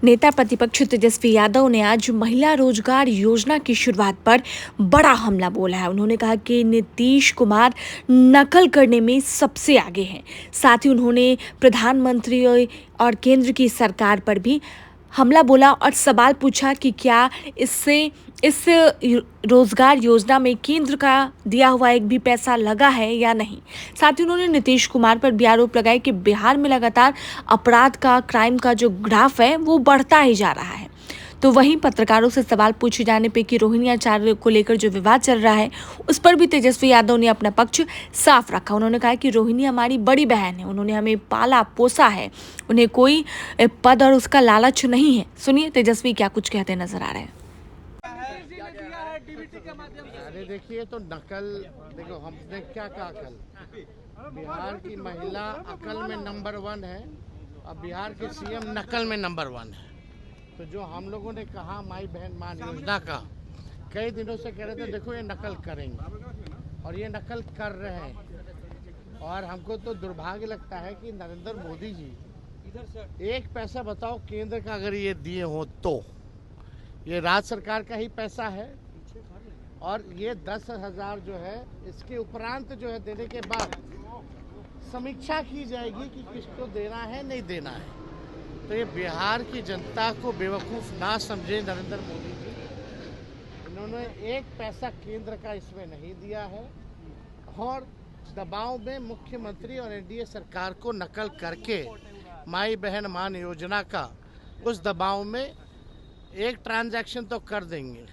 नेता प्रतिपक्ष तेजस्वी यादव ने आज महिला रोजगार योजना की शुरुआत पर बड़ा हमला बोला है। उन्होंने कहा कि नीतीश कुमार नकल करने में सबसे आगे हैं। साथ ही उन्होंने प्रधानमंत्री और केंद्र की सरकार पर भी हमला बोला और सवाल पूछा कि क्या इस रोजगार योजना में केंद्र का दिया हुआ एक भी पैसा लगा है या नहीं। साथ ही उन्होंने नीतीश कुमार पर भी आरोप लगाया कि बिहार में लगातार अपराध का क्राइम का जो ग्राफ है वो बढ़ता ही जा रहा है। तो वहीं पत्रकारों से सवाल पूछे जाने पे कि रोहिणी आचार्य को लेकर जो विवाद चल रहा है उस पर भी तेजस्वी यादव ने अपना पक्ष साफ रखा। उन्होंने कहा कि रोहिणी हमारी बड़ी बहन है, उन्होंने हमें पाला पोसा है, उन्हें कोई पद और उसका लालच नहीं है। सुनिए तेजस्वी क्या कुछ कहते नजर आ रहे हैं। अरे देखिए, तो नकल देखो, हमने क्या कहा कल, बिहार की महिला अकल में नंबर 1 है और बिहार के सीएम नकल में नंबर 1 है। तो जो हम लोगों ने कहा माई बहन मान योजना का, कई दिनों से कह रहे थे देखो ये नकल करेंगे और ये नकल कर रहे हैं। और हमको तो दुर्भाग्य लगता है कि नरेंद्र मोदी जी एक पैसा बताओ केंद्र का अगर ये दिए हो तो ये राज्य सरकार का ही पैसा है। और ये 10,000 जो है इसके उपरांत जो है देने के बाद समीक्षा की जाएगी कि किसको देना है नहीं देना है। तो ये बिहार की जनता को बेवकूफ़ ना समझे नरेंद्र मोदी जी, इन्होंने एक पैसा केंद्र का इसमें नहीं दिया है और दबाव में मुख्यमंत्री और एनडीए सरकार को नकल करके माई बहन मान योजना का उस दबाव में एक ट्रांजैक्शन तो कर देंगे,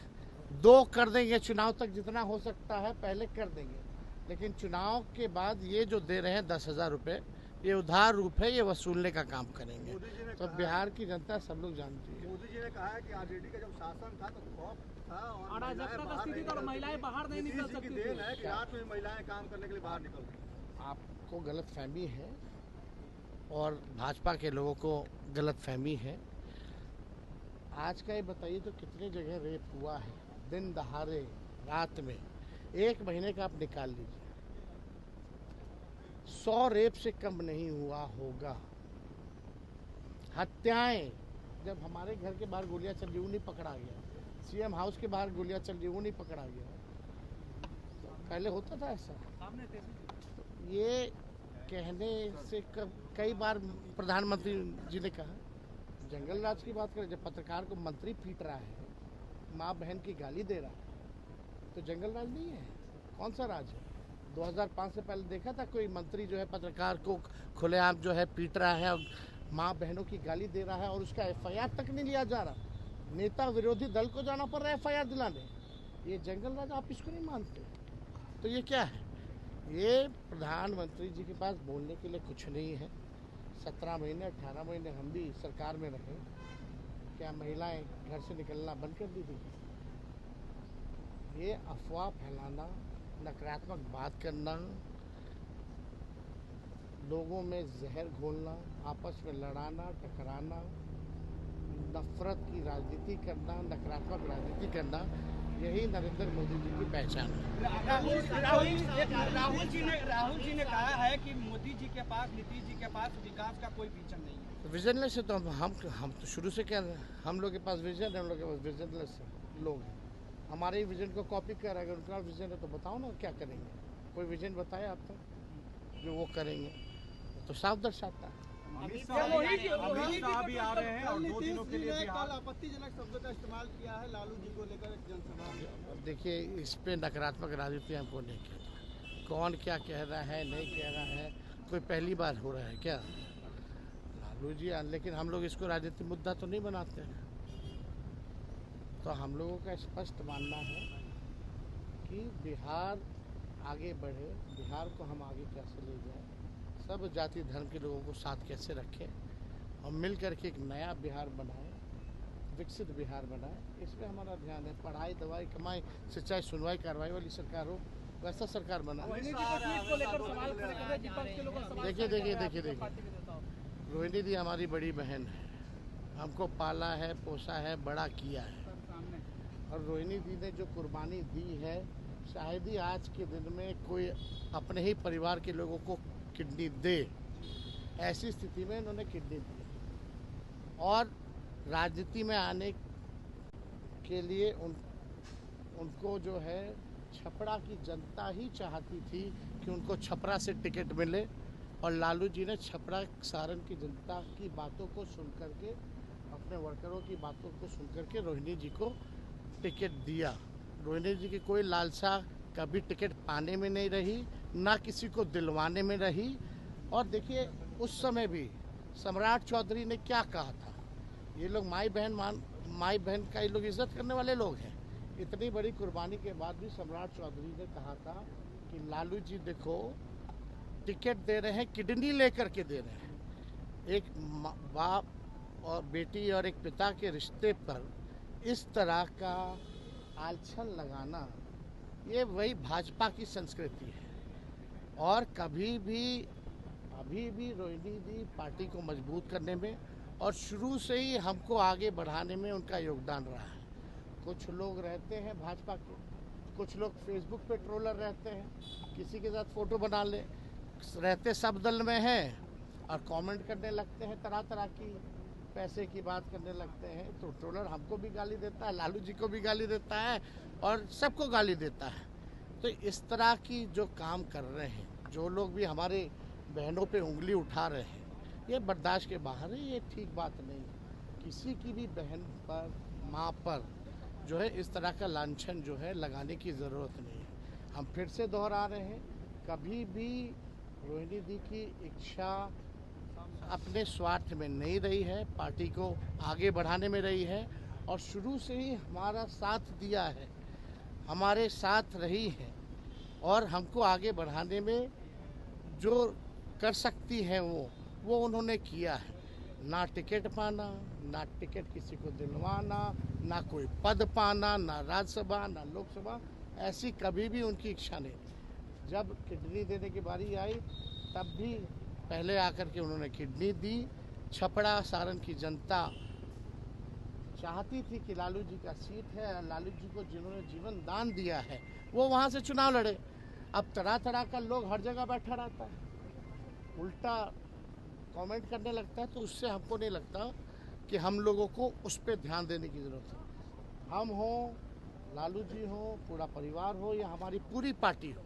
2 कर देंगे, चुनाव तक जितना हो सकता है पहले कर देंगे, लेकिन चुनाव के बाद ये जो दे रहे हैं 10,000 रुपये, ये उधार रूप है, ये वसूलने का काम करेंगे। तो बिहार की जनता सब लोग जानती है। मोदी जी ने कहा है कि आरजेडी का जब शासन था तो खौफ था और महिलाएं बाहर नहीं निकल सकती थी। देन है कि रात में महिलाएं काम करने के लिए बाहर निकलती। आपको गलतफहमी है और भाजपा के लोगों को गलतफहमी है। आज का ये बताइए तो कितने जगह रेप हुआ है दिन दहाड़े रात में, 1 महीने का आप निकाल लीजिए, 100 रेप से कम नहीं हुआ होगा। हत्याएं, जब हमारे घर के बाहर गोलियां चल रही वो नहीं पकड़ा गया, सीएम हाउस के बाहर गोलियां चल रही वो नहीं पकड़ा गया। पहले होता था ऐसा। तो ये कहने से कई बार प्रधानमंत्री जी ने कहा, जंगल राज की बात करें, जब पत्रकार को मंत्री पीट रहा है, माँ बहन की गाली दे रहा है, तो जंगल राज नहीं है, कौन सा राज है? 2005 से पहले देखा था कोई मंत्री जो है पत्रकार को खुलेआम जो है पीट रहा है और माँ बहनों की गाली दे रहा है और उसका एफआईआर तक नहीं लिया जा रहा। नेता विरोधी दल को जाना पड़ रहा है एफआईआर दिलाने। ये जंगल राज, आप इसको नहीं मानते? तो ये क्या है? ये प्रधानमंत्री जी के पास बोलने के लिए कुछ नहीं है। 17 महीने 18 महीने हम भी सरकार में रहे, क्या महिलाएं घर से निकलना बंद कर दी थी? ये अफवाह फैलाना, नकारात्मक बात करना, लोगों में जहर घोलना, आपस में लड़ाना टकराना, नफरत की राजनीति करना, नकारात्मक राजनीति करना, यही नरेंद्र मोदी जी की पहचान है। राहुल जी ने कहा है कि मोदी जी के पास, नीतीश जी के पास विकास का कोई विजन नहीं है। विजनलेस है तो हम तो शुरू से क्या, हम लोग के पास विजन है, हम लोग के पास विजनलेस लोग हैं। हमारे ही विजन को कॉपी कर रहा है। अगर उनका विजन है तो बताओ ना क्या करेंगे। कोई विजन बताए आप तक जो वो करेंगे, तो साफ दर्शाता है। अमित शाह भी आ रहे हैं और 2 दिनों के लिए कल आपत्तिजनक शब्द का इस्तेमाल किया है लालू जी को लेकर एक जनसभा में। देखिए, इस पे नकारात्मक राजनीति हमको नहीं कहना, कौन क्या कह रहा है नहीं कह रहा है, कोई पहली बार हो रहा है क्या लालू जी? लेकिन हम लोग इसको राजनीतिक मुद्दा तो नहीं बनाते हैं। तो हम लोगों का स्पष्ट मानना है कि बिहार आगे बढ़े, बिहार को हम आगे कैसे ले जाएं, सब जाति धर्म के लोगों को साथ कैसे रखें और मिल करके एक नया बिहार बनाएं, विकसित बिहार बनाएं, इसमें हमारा ध्यान है। पढ़ाई दवाई कमाई से चाहे सुनवाई कार्रवाई वाली सरकार हो, वैसा सरकार बनाए। देखिए, रोहिणी दी हमारी बड़ी बहन है, हमको पाला है, पोसा है, बड़ा किया है। और रोहिणी दी ने जो कुर्बानी दी है, शायद ही आज के दिन में कोई अपने ही परिवार के लोगों को किडनी दे। ऐसी स्थिति में इन्होंने किडनी दी और राजनीति में आने के लिए उनको जो है छपरा की जनता ही चाहती थी कि उनको छपरा से टिकट मिले, और लालू जी ने छपरा सारण की जनता की बातों को सुन करके, अपने वर्करों की बातों को सुन करके रोहिणी जी को टिकट दिया। रोहिणी जी की कोई लालसा कभी टिकट पाने में नहीं रही, ना किसी को दिलवाने में रही। और देखिए उस समय भी सम्राट चौधरी ने क्या कहा था, ये लोग माई बहन का ये लोग इज्जत करने वाले लोग हैं। इतनी बड़ी कुर्बानी के बाद भी सम्राट चौधरी ने कहा था कि लालू जी देखो टिकट दे रहे हैं, किडनी लेकर के दे रहे हैं। एक बाप और बेटी और एक पिता के रिश्ते पर इस तरह का आलछन लगाना, ये वही भाजपा की संस्कृति है। और कभी भी अभी भी रोहिणी जी पार्टी को मजबूत करने में और शुरू से ही हमको आगे बढ़ाने में उनका योगदान रहा है। कुछ लोग रहते हैं भाजपा के, कुछ लोग फेसबुक पे ट्रोलर रहते हैं, किसी के साथ फोटो बना ले रहते, सब दल में हैं और कमेंट करने लगते हैं, तरह तरह की पैसे की बात करने लगते हैं। तो ट्रोलर हमको भी गाली देता है, लालू जी को भी गाली देता है और सबको गाली देता है। तो इस तरह की जो काम कर रहे हैं, जो लोग भी हमारे बहनों पे उंगली उठा रहे हैं, ये बर्दाश्त के बाहर है, ये ठीक बात नहीं। किसी की भी बहन पर, माँ पर जो है इस तरह का लांछन जो है लगाने की ज़रूरत नहीं है। हम फिर से दोहरा रहे हैं, कभी भी रोहिणी दी की इच्छा अपने स्वार्थ में नहीं रही है, पार्टी को आगे बढ़ाने में रही है और शुरू से ही हमारा साथ दिया है, हमारे साथ रही है और हमको आगे बढ़ाने में जो कर सकती है वो उन्होंने किया है। ना टिकट पाना, ना टिकट किसी को दिलवाना, ना कोई पद पाना, ना राज्यसभा ना लोकसभा, ऐसी कभी भी उनकी इच्छा नहीं। जब किडनी देने की बारी आई तब भी पहले आकर के उन्होंने किडनी दी। छपरा सारण की जनता चाहती थी कि लालू जी का सीट है, लालू जी को जिन्होंने जीवन दान दिया है वो वहाँ से चुनाव लड़े। अब तरह तरह का लोग हर जगह बैठा रहता है, उल्टा कमेंट करने लगता है, तो उससे हमको नहीं लगता कि हम लोगों को उस पर ध्यान देने की ज़रूरत है। हम हो, लालू जी हो, पूरा परिवार हो या हमारी पूरी पार्टी हो,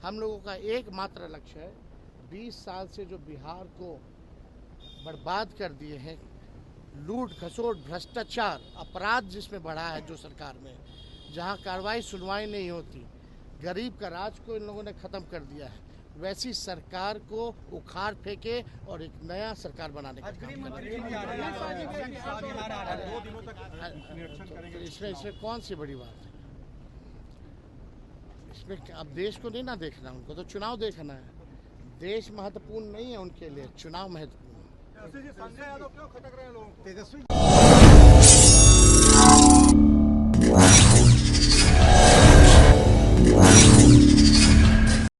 हम लोगों का एकमात्र लक्ष्य है 20 साल से जो बिहार को बर्बाद कर दिए हैं, लूट खसोट भ्रष्टाचार अपराध जिसमें बढ़ा है जो सरकार में, जहां कार्रवाई सुनवाई नहीं होती, गरीब का राज को इन लोगों ने ख़त्म कर दिया है, वैसी सरकार को उखाड़ फेंके और एक नया सरकार बनाने का काम करें। इसमें कौन सी बड़ी बात है? इसमें अब देश को नहीं ना देखना, उनको तो चुनाव देखना है। देश महत्वपूर्ण नहीं है उनके लिए, चुनाव महत्वपूर्ण है। संजय यादव क्यों खटक रहे हैं लोगों को?